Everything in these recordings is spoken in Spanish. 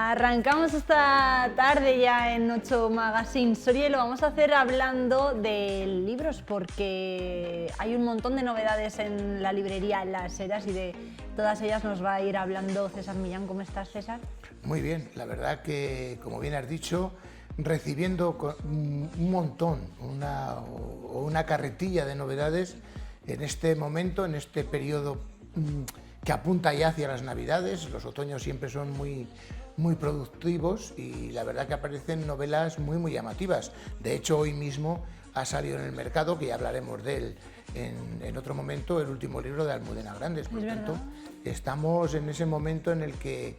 Arrancamos esta tarde ya en 8 Magazine Soria y lo vamos a hacer hablando de libros porque hay un montón de novedades en la librería Las Heras y de todas ellas nos va a ir hablando César Millán. ¿Cómo estás, César? Muy bien, la verdad que, como bien has dicho, recibiendo un montón, una carretilla de novedades en este momento, en este periodo que apunta ya hacia las Navidades. Los otoños siempre son muy productivos y la verdad que aparecen novelas muy llamativas. De hecho, hoy mismo ha salido en el mercado, que ya hablaremos de él en otro momento, el último libro de Almudena Grandes. Por tanto, estamos en ese momento en el que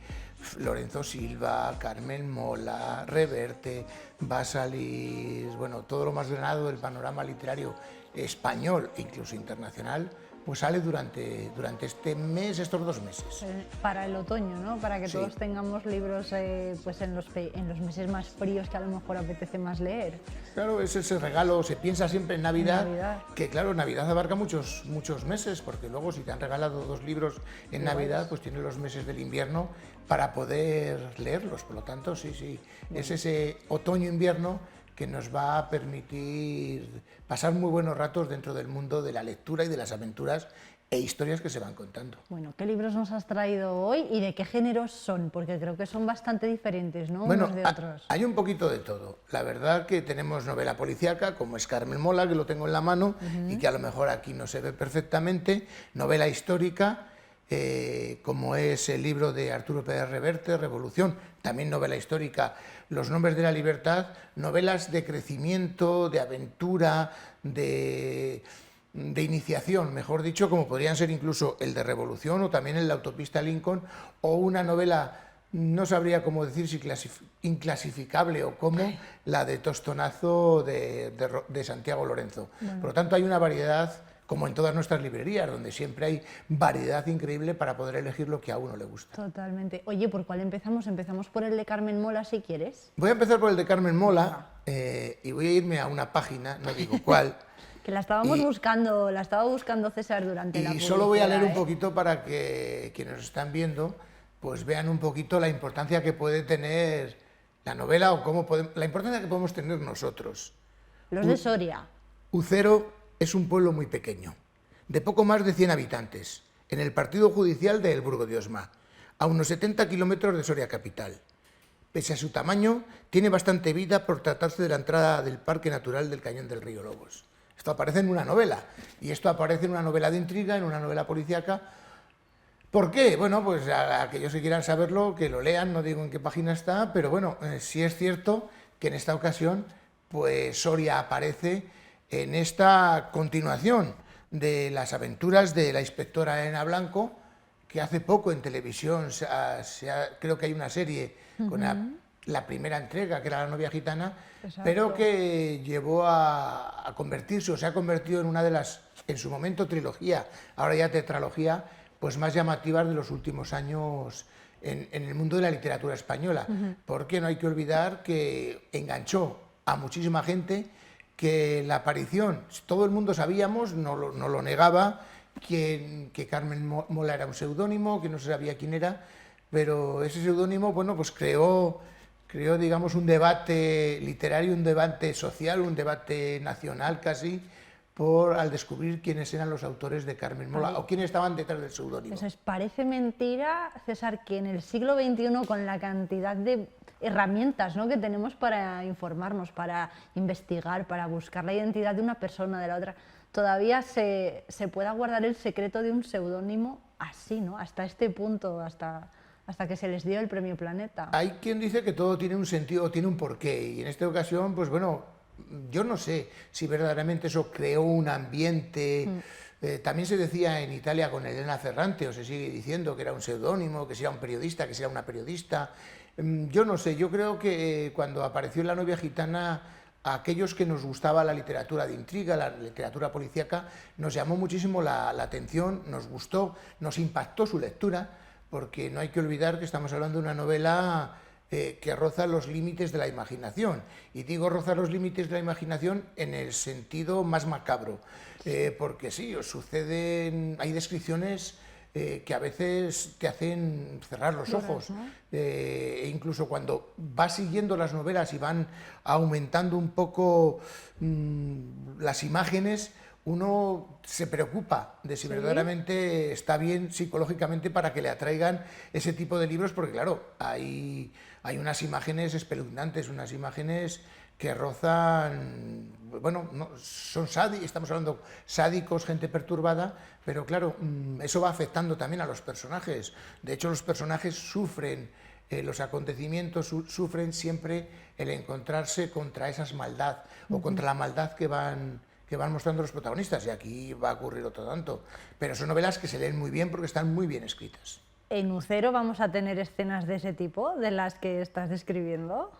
Lorenzo Silva, Carmen Mola, Reverte, va a salir, bueno, todo lo más granado del panorama literario español, incluso internacional, pues sale durante este mes, estos 2 meses. Para el otoño, ¿no? Para que Sí. todos tengamos libros pues en los meses más fríos que a lo mejor apetece más leer. Claro, es ese regalo, se piensa siempre en Navidad, Navidad. que claro, Navidad abarca muchos meses, porque luego si te han regalado 2 libros en Navidad, pues tienes los meses del invierno para poder leerlos. Por lo tanto, sí, es ese otoño-invierno que nos va a permitir pasar muy buenos ratos dentro del mundo de la lectura y de las aventuras e historias que se van contando. Bueno, ¿qué libros nos has traído hoy y de qué géneros son? Porque creo que son bastante diferentes, ¿no? Bueno, Unos de otros. hay un poquito de todo. La verdad que tenemos novela policíaca, como es Carmen Mola, que lo tengo en la mano y que a lo mejor aquí no se ve perfectamente. Novela histórica, como es el libro de Arturo Pérez Reverte, Revolución. También novela histórica, Los nombres de la libertad. Novelas de crecimiento, de aventura, de iniciación, mejor dicho, como podrían ser incluso el de Revolución o también el de Autopista Lincoln, o una novela, no sabría cómo decir si inclasificable o cómo, la de Tostonazo de Santiago Lorenzo. Por lo tanto, hay una variedad, como en todas nuestras librerías, donde siempre hay variedad increíble para poder elegir lo que a uno le gusta. Totalmente. Oye, ¿por cuál empezamos? Empezamos por el de Carmen Mola, si quieres. Voy a empezar por el de Carmen Mola y voy a irme a una página, no digo cuál. Que la estaba buscando César durante la Y publicidad. solo voy a leer un poquito para que quienes nos están viendo pues vean un poquito la importancia que puede tener la novela o la importancia que podemos tener nosotros. Los de Soria. Ucero es un pueblo muy pequeño, de poco más de 100 habitantes, en el partido judicial de El Burgo de Osma, a unos 70 kilómetros de Soria capital. Pese a su tamaño, tiene bastante vida por tratarse de la entrada del Parque Natural del Cañón del Río Lobos. Esto aparece en una novela, y esto aparece en una novela de intriga, en una novela policíaca. ¿Por qué? Bueno, pues a aquellos que quieran saberlo, que lo lean, no digo en qué página está, pero bueno, sí es cierto que en esta ocasión, pues Soria aparece en esta continuación de las aventuras de la inspectora Elena Blanco, que hace poco en televisión, creo que hay una serie con la primera entrega, que era La novia gitana, Exacto. pero que llevó a convertirse, o se ha convertido en una de las, en su momento trilogía, ahora ya tetralogía, pues más llamativas de los últimos años en el mundo de la literatura española, porque no hay que olvidar que enganchó a muchísima gente, que la aparición, todo el mundo sabíamos, no lo negaba, que Carmen Mola era un seudónimo, que no se sabía quién era, pero ese seudónimo, bueno, pues creó, digamos, un debate literario, un debate social, un debate nacional casi, al descubrir quiénes eran los autores de Carmen Mola o quiénes estaban detrás del seudónimo. Entonces, parece mentira, César, que en el siglo XXI, con la cantidad de herramientas, ¿no?, que tenemos para informarnos, para investigar, para buscar la identidad de una persona, de la otra, todavía se pueda guardar el secreto de un seudónimo así, ¿no?, hasta este punto, hasta que se les dio el premio Planeta. Hay quien dice que todo tiene un sentido, tiene un porqué, y en esta ocasión, pues bueno, yo no sé si verdaderamente eso creó un ambiente. También se decía en Italia con Elena Ferrante, o se sigue diciendo que era un seudónimo, que si era un periodista, que si era una periodista. Yo no sé, yo creo que cuando apareció La novia gitana, a aquellos que nos gustaba la literatura de intriga, la literatura policíaca, nos llamó muchísimo la atención, nos gustó, nos impactó su lectura, porque no hay que olvidar que estamos hablando de una novela que roza los límites de la imaginación. Y digo roza los límites de la imaginación en el sentido más macabro, porque sí, os suceden, hay descripciones que a veces te hacen cerrar los ojos, ¿no? E incluso cuando vas siguiendo las novelas y van aumentando un poco las imágenes, uno se preocupa de si verdaderamente está bien psicológicamente para que le atraigan ese tipo de libros, porque claro, hay unas imágenes espeluznantes, unas imágenes que rozan, bueno, no, son estamos hablando sádicos, gente perturbada, pero claro, eso va afectando también a los personajes. De hecho, los personajes sufren los acontecimientos, sufren siempre el encontrarse contra esas maldad o contra la maldad que van mostrando los protagonistas, y aquí va a ocurrir otro tanto. Pero son novelas que se leen muy bien porque están muy bien escritas. ¿En Ucero vamos a tener escenas de ese tipo, de las que estás describiendo?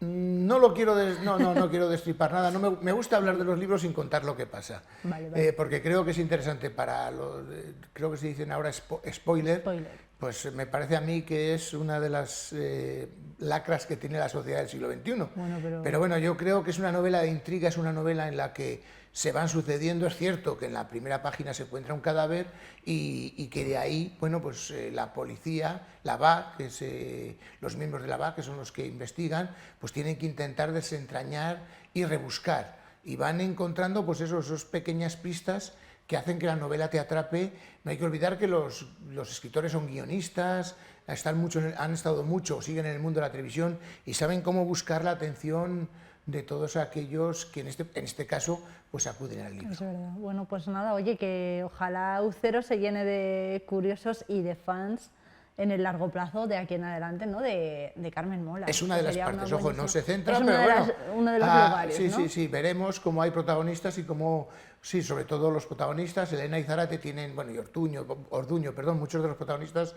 No quiero destripar nada. Me gusta hablar de los libros sin contar lo que pasa. Vale. Porque creo que es interesante creo que se dicen ahora spoiler. Pues me parece a mí que es una de las lacras que tiene la sociedad del siglo XXI. Pero bueno, yo creo que es una novela de intriga, es una novela en la que se van sucediendo. Es cierto que en la primera página se encuentra un cadáver y que de ahí, bueno, pues la policía, la BA, los miembros de la BA, que son los que investigan, pues tienen que intentar desentrañar y rebuscar. Y van encontrando pues esas pequeñas pistas que hacen que la novela te atrape. No hay que olvidar que los escritores son guionistas, han estado mucho, siguen en el mundo de la televisión y saben cómo buscar la atención de todos aquellos que en este caso pues acuden al libro. Es verdad. Bueno, pues nada, oye, que ojalá Ucero se llene de curiosos y de fans en el largo plazo de aquí en adelante, ¿no? De Carmen Mola. Es una de las partes, ojo, no se centra, pero bueno, uno de los lugares, sí, ¿no? sí, veremos cómo hay protagonistas y cómo, sí, sobre todo los protagonistas, Elena y Zárate tienen, bueno, y Orduño, perdón, muchos de los protagonistas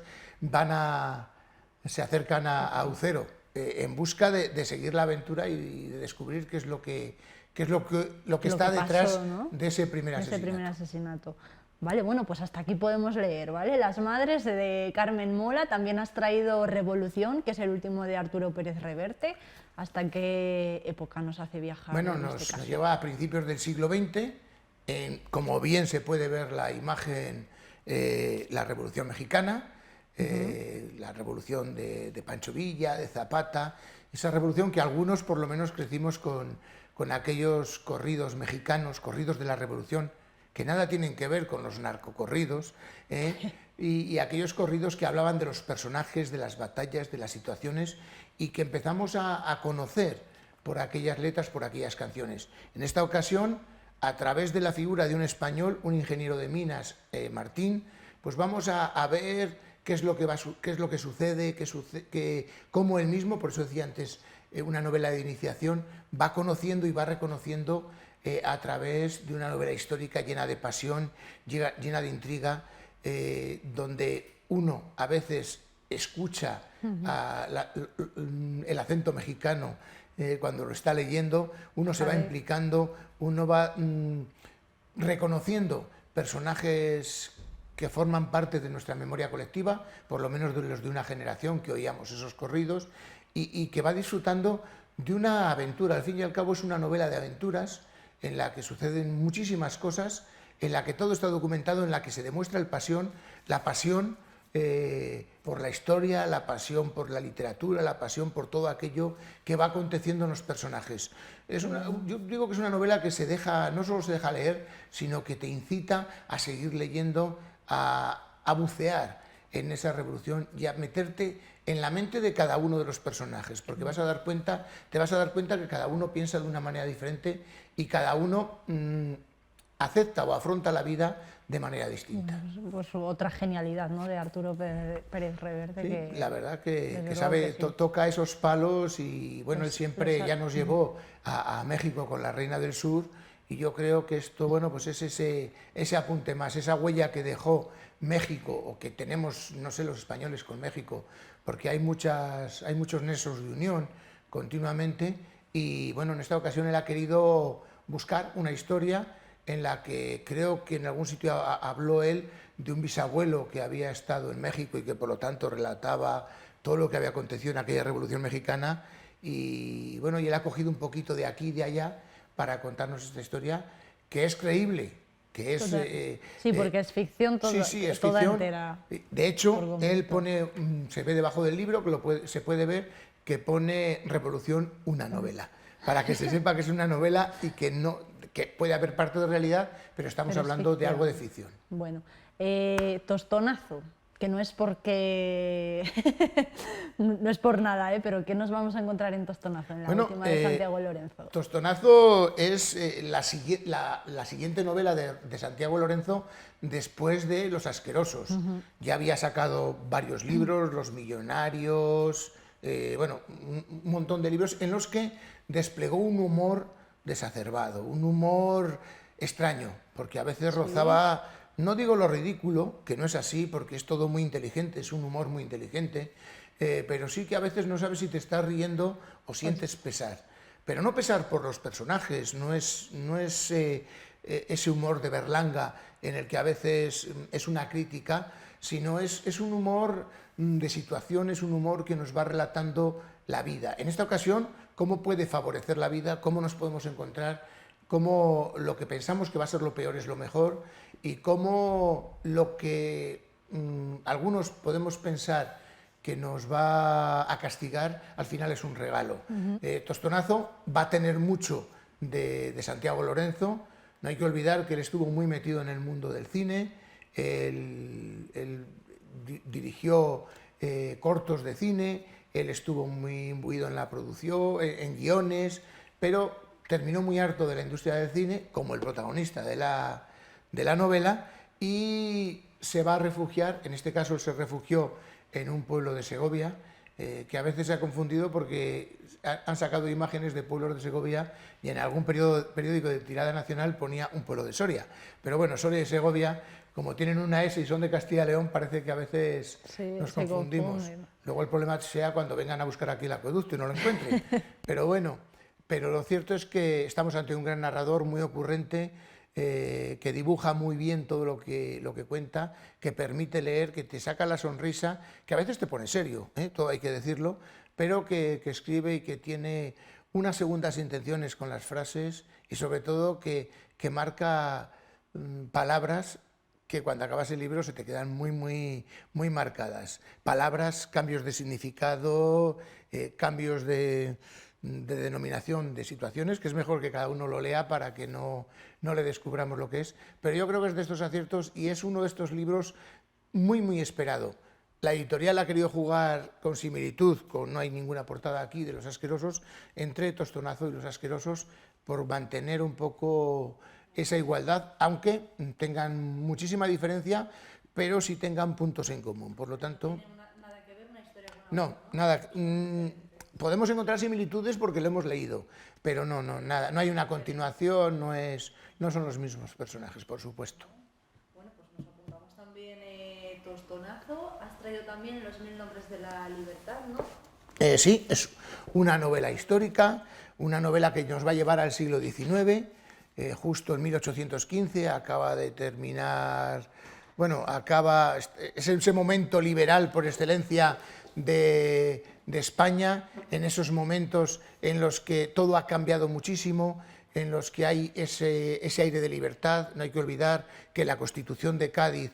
se acercan a Ucero en busca de seguir la aventura y de descubrir qué es lo que está detrás, ¿no?, de ese primer asesinato. Vale, bueno, pues hasta aquí podemos leer, ¿vale? Las madres de Carmen Mola. También has traído Revolución, que es el último de Arturo Pérez Reverte. ¿Hasta qué época nos hace viajar? Bueno, nos lleva a principios del siglo XX. Como bien se puede ver la imagen, la Revolución Mexicana, la revolución de Pancho Villa, de Zapata, esa revolución que algunos por lo menos crecimos con aquellos corridos mexicanos, corridos de la revolución, que nada tienen que ver con los narcocorridos, y aquellos corridos que hablaban de los personajes, de las batallas, de las situaciones, y que empezamos a conocer por aquellas letras, por aquellas canciones. En esta ocasión, a través de la figura de un español, un ingeniero de minas, Martín, pues vamos a ver qué es lo que sucede, cómo él mismo, por eso decía antes, una novela de iniciación, va conociendo y va reconociendo a través de una novela histórica llena de pasión, llena de intriga, donde uno a veces escucha el acento mexicano cuando lo está leyendo, uno se va implicando, uno va reconociendo personajes que forman parte de nuestra memoria colectiva, por lo menos de los de una generación que oíamos esos corridos, y que va disfrutando de una aventura. Al fin y al cabo es una novela de aventuras en la que suceden muchísimas cosas, en la que todo está documentado, en la que se demuestra la pasión por la historia, la pasión por la literatura, la pasión por todo aquello que va aconteciendo en los personajes. Yo digo que es una novela que no solo se deja leer, sino que te incita a seguir leyendo, a bucear en esa revolución y a meterte en la mente de cada uno de los personajes, porque te vas a dar cuenta que cada uno piensa de una manera diferente y cada uno acepta o afronta la vida de manera distinta. Pues otra genialidad, ¿no?, de Arturo Pérez Reverte. Sí, que, la verdad que sabe, toca esos palos y bueno, él siempre ya nos llevó a México con la Reina del Sur, y yo creo que esto, bueno, pues es ese apunte más, esa huella que dejó México, o que tenemos, no sé, los españoles con México, porque hay muchos nexos de unión continuamente, y bueno, en esta ocasión él ha querido buscar una historia en la que creo que en algún sitio habló él de un bisabuelo que había estado en México y que por lo tanto relataba todo lo que había acontecido en aquella Revolución Mexicana, y bueno, y él ha cogido un poquito de aquí y de allá para contarnos esta historia, que es creíble, que es... sí, porque es ficción sí, sí, es toda ficción. entera. De hecho, él pone, se ve debajo del libro, se puede ver que pone Revolución, una novela, para que se sepa que es una novela y que no, que puede haber parte de realidad, pero estamos hablando de algo de ficción. Bueno, Tostonazo, que no es porque no es por nada, pero ¿qué nos vamos a encontrar en Tostonazo, en la última de Santiago Lorenzo? Tostonazo es la siguiente novela de Santiago Lorenzo después de Los Asquerosos. Ya había sacado varios libros, Los Millonarios, bueno, un montón de libros en los que desplegó un humor desacerbado, un humor extraño, porque a veces rozaba, no digo lo ridículo, que no es así, porque es todo muy inteligente, es un humor muy inteligente, pero sí que a veces no sabes si te estás riendo o sientes pesar. Pero no pesar por los personajes, no es ese humor de Berlanga en el que a veces es una crítica, sino es un humor de situaciones, un humor que nos va relatando la vida. En esta ocasión, cómo puede favorecer la vida, cómo nos podemos encontrar, cómo lo que pensamos que va a ser lo peor es lo mejor y cómo lo que algunos podemos pensar que nos va a castigar, al final es un regalo. Tostonazo va a tener mucho de Santiago Lorenzo. No hay que olvidar que él estuvo muy metido en el mundo del cine, él dirigió cortos de cine, él estuvo muy imbuido en la producción, en guiones, pero terminó muy harto de la industria del cine, como el protagonista de la novela, y se va a refugiar, en este caso se refugió en un pueblo de Segovia, que a veces se ha confundido porque han sacado imágenes de pueblos de Segovia y en algún periódico de tirada nacional ponía un pueblo de Soria. Pero bueno, Soria y Segovia, como tienen una S y son de Castilla y León, parece que a veces nos confundimos. Luego el problema sea cuando vengan a buscar aquí el acueducto y no lo encuentren. Pero bueno, pero lo cierto es que estamos ante un gran narrador muy ocurrente, que dibuja muy bien todo lo que cuenta, que permite leer, que te saca la sonrisa, que a veces te pone serio, todo hay que decirlo, pero que escribe y que tiene unas segundas intenciones con las frases y sobre todo que marca palabras que cuando acabas el libro se te quedan muy marcadas. Palabras, cambios de significado, cambios de denominación de situaciones, que es mejor que cada uno lo lea para que no le descubramos lo que es, pero yo creo que es de estos aciertos y es uno de estos libros muy esperado. La editorial ha querido jugar con similitud, no hay ninguna portada aquí de Los Asquerosos, entre Tostonazo y Los Asquerosos, por mantener un poco esa igualdad, aunque tengan muchísima diferencia, pero sí tengan puntos en común. Por lo tanto... ¿No tiene nada que ver una historia con no, nada. Podemos encontrar similitudes porque lo hemos leído, pero nada, no hay una continuación, no son los mismos personajes, por supuesto. Bueno, pues nos apuntamos también Tostonazo. Has traído también Los 1000 nombres de la libertad, ¿no? Sí, es una novela histórica, una novela que nos va a llevar al siglo XIX, justo en 1815, acaba de terminar, bueno, es ese momento liberal por excelencia de España, en esos momentos en los que todo ha cambiado muchísimo, en los que hay ese aire de libertad. No hay que olvidar que la Constitución de Cádiz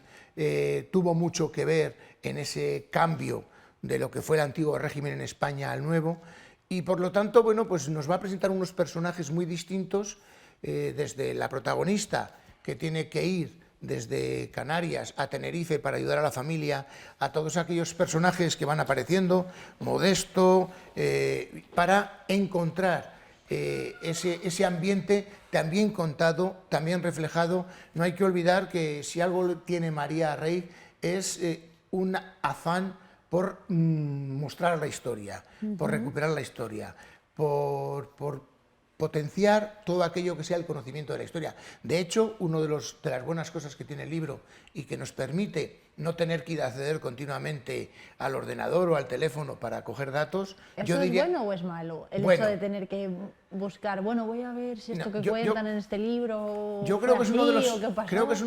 tuvo mucho que ver en ese cambio de lo que fue el antiguo régimen en España al nuevo, y por lo tanto, bueno, pues nos va a presentar unos personajes muy distintos, desde la protagonista, que tiene que ir desde Canarias a Tenerife para ayudar a la familia, a todos aquellos personajes que van apareciendo, Modesto, para encontrar ese ambiente también contado, también reflejado. No hay que olvidar que si algo tiene María Rey es un afán por mostrar la historia, por recuperar la historia, por potenciar todo aquello que sea el conocimiento de la historia. De hecho, una de las buenas cosas que tiene el libro y que nos permite no tener que ir a acceder continuamente al ordenador o al teléfono para coger datos... ¿Eso es bueno o es malo? El hecho de tener que buscar, bueno, voy a ver si esto que cuentan en este libro... Yo creo que es uno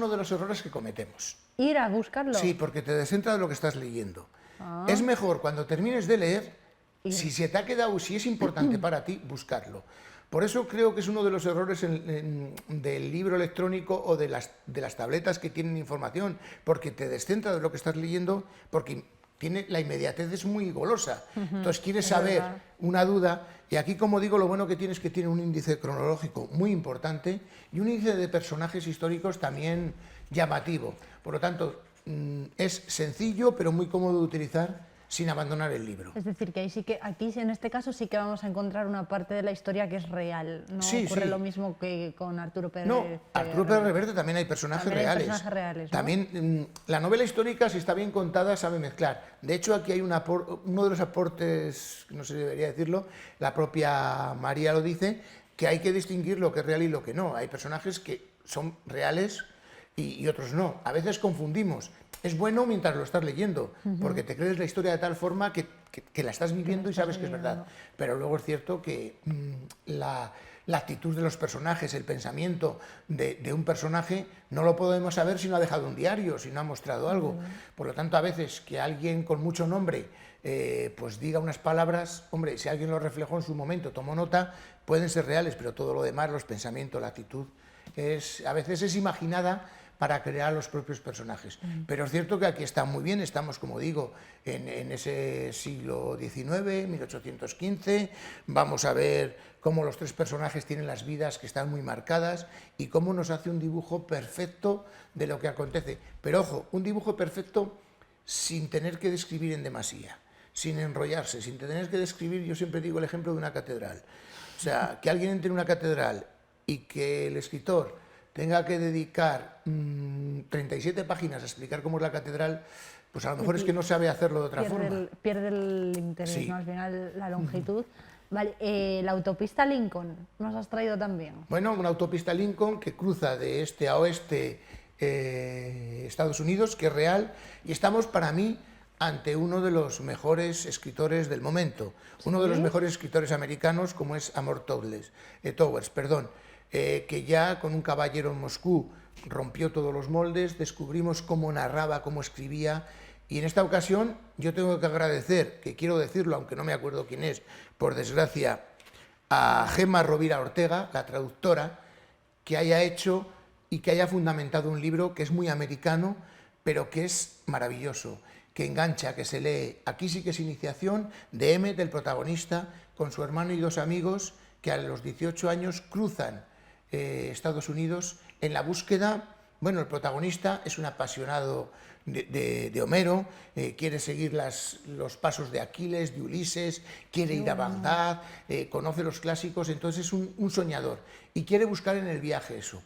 de los errores que cometemos. ¿Ir a buscarlo? Sí, porque te descentra de lo que estás leyendo. Es mejor cuando termines de leer, si se te ha quedado, si es importante para ti, buscarlo. Por eso creo que es uno de los errores del libro electrónico o de las tabletas que tienen información, porque te descentra de lo que estás leyendo, porque la inmediatez es muy golosa. Entonces quieres saber una duda, y aquí, como digo, lo bueno que tiene es que tiene un índice cronológico muy importante y un índice de personajes históricos también llamativo. Por lo tanto, es sencillo, pero muy cómodo de utilizar sin abandonar el libro. Es decir, que aquí en este caso sí que vamos a encontrar una parte de la historia que es real. No Sí, ocurre sí. lo mismo que con Arturo Pérez. No, Arturo Pérez Reverte también hay personajes También hay reales. personajes reales, ¿no? También la novela histórica, si está bien contada, sabe mezclar. De hecho, aquí hay uno de los aportes, no sé si debería decirlo, la propia María lo dice, que hay que distinguir lo que es real y lo que no. Hay personajes que son reales y otros no. A veces confundimos. Es bueno mientras lo estás leyendo, porque te crees la historia de tal forma que la estás viviendo y sabes que es verdad. Pero luego es cierto que la actitud de los personajes, el pensamiento de un personaje, no lo podemos saber si no ha dejado un diario, si no ha mostrado algo. Por lo tanto, a veces que alguien con mucho nombre pues diga unas palabras, hombre, si alguien lo reflejó en su momento, tomó nota, pueden ser reales, pero todo lo demás, los pensamientos, la actitud, a veces es imaginada para crear los propios personajes. Pero es cierto que aquí está muy bien, estamos, como digo, en ese siglo XIX, 1815, vamos a ver cómo los tres personajes tienen las vidas que están muy marcadas y cómo nos hace un dibujo perfecto de lo que acontece. Pero ojo, un dibujo perfecto sin tener que describir en demasía, sin enrollarse, sin tener que describir, yo siempre digo el ejemplo de una catedral. O sea, que alguien entre en una catedral y que el escritor tenga que dedicar 37 páginas a explicar cómo es la catedral, pues a lo mejor es que no sabe hacerlo de otra forma. Pierde el interés, Sí. ¿no? Al final, la longitud. Vale, la autopista Lincoln nos has traído también. Bueno, una autopista Lincoln que cruza de este a oeste Estados Unidos, que es real, y estamos, para mí, ante uno de los mejores escritores del momento, uno de los mejores escritores americanos, como es Amor Towers, que ya con Un caballero en Moscú rompió todos los moldes, descubrimos cómo narraba, cómo escribía, y en esta ocasión yo tengo que agradecer, que quiero decirlo, aunque no me acuerdo quién es, por desgracia, a Gemma Rovira Ortega, la traductora, que haya hecho y que haya fundamentado un libro que es muy americano, pero que es maravilloso, que engancha, que se lee. Aquí sí que es iniciación de Emmett, del protagonista, con su hermano y dos amigos, que a los 18 años cruzan Estados Unidos en la búsqueda. Bueno, el protagonista es un apasionado de Homero, quiere seguir los pasos de Aquiles, de Ulises, quiere ir a Bagdad, conoce los clásicos, entonces es un soñador y quiere buscar en el viaje eso.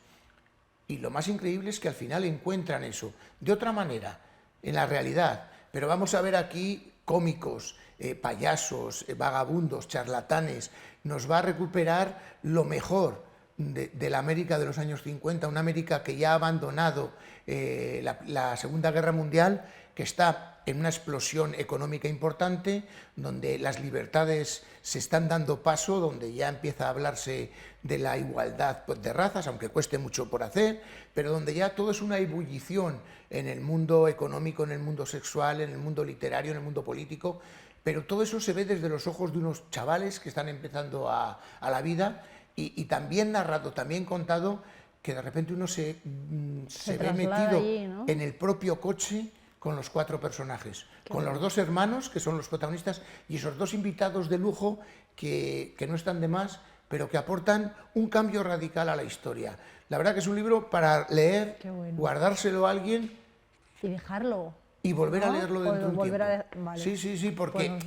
Y lo más increíble es que al final encuentran eso, de otra manera, en la realidad. Pero vamos a ver aquí cómicos, payasos, vagabundos, charlatanes. Nos va a recuperar lo mejor de la América de los años 50, una América que ya ha abandonado la Segunda Guerra Mundial, que está en una explosión económica importante, donde las libertades se están dando paso, donde ya empieza a hablarse de la igualdad de razas, aunque cueste mucho por hacer, pero donde ya todo es una ebullición en el mundo económico, en el mundo sexual, en el mundo literario, en el mundo político, pero todo eso se ve desde los ojos de unos chavales que están empezando a la vida, y también narrado, también contado, que de repente uno se ve metido allí, ¿no? en el propio coche con los cuatro personajes, con los dos hermanos, que son los protagonistas, y esos dos invitados de lujo que no están de más, pero que aportan un cambio radical a la historia. La verdad que es un libro para leer, guardárselo a alguien Y dejarlo. y volver a leerlo dentro de un tiempo. Vale. Sí, porque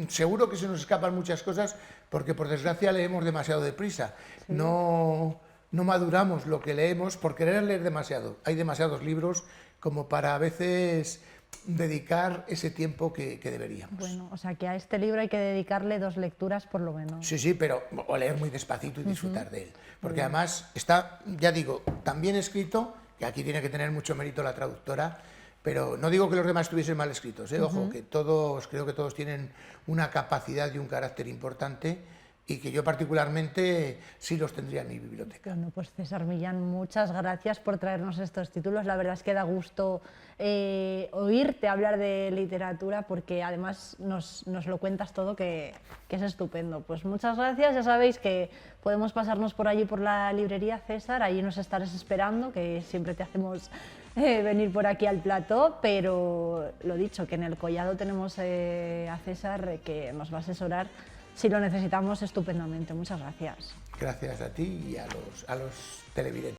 seguro que se nos escapan muchas cosas, porque por desgracia leemos demasiado deprisa. Sí. No maduramos lo que leemos por querer leer demasiado. Hay demasiados libros como para a veces dedicar ese tiempo que deberíamos. Bueno, o sea que a este libro hay que dedicarle 2 lecturas por lo menos. Sí, pero o leer muy despacito y disfrutar de él. Porque además está, ya digo, tan bien escrito, que aquí tiene que tener mucho mérito la traductora, pero no digo que los demás estuviesen mal escritos, ojo, que creo que todos tienen una capacidad y un carácter importante, y que yo particularmente sí los tendría en mi biblioteca. Bueno, pues César Millán, muchas gracias por traernos estos títulos. La verdad es que da gusto oírte hablar de literatura, porque además nos lo cuentas todo, que es estupendo. Pues muchas gracias, ya sabéis que podemos pasarnos por allí por la librería César, allí nos estarás esperando, que siempre te hacemos venir por aquí al plató, pero lo dicho, que en el Collado tenemos a César, que nos va a asesorar si lo necesitamos estupendamente. Muchas gracias. Gracias a ti y a los televidentes.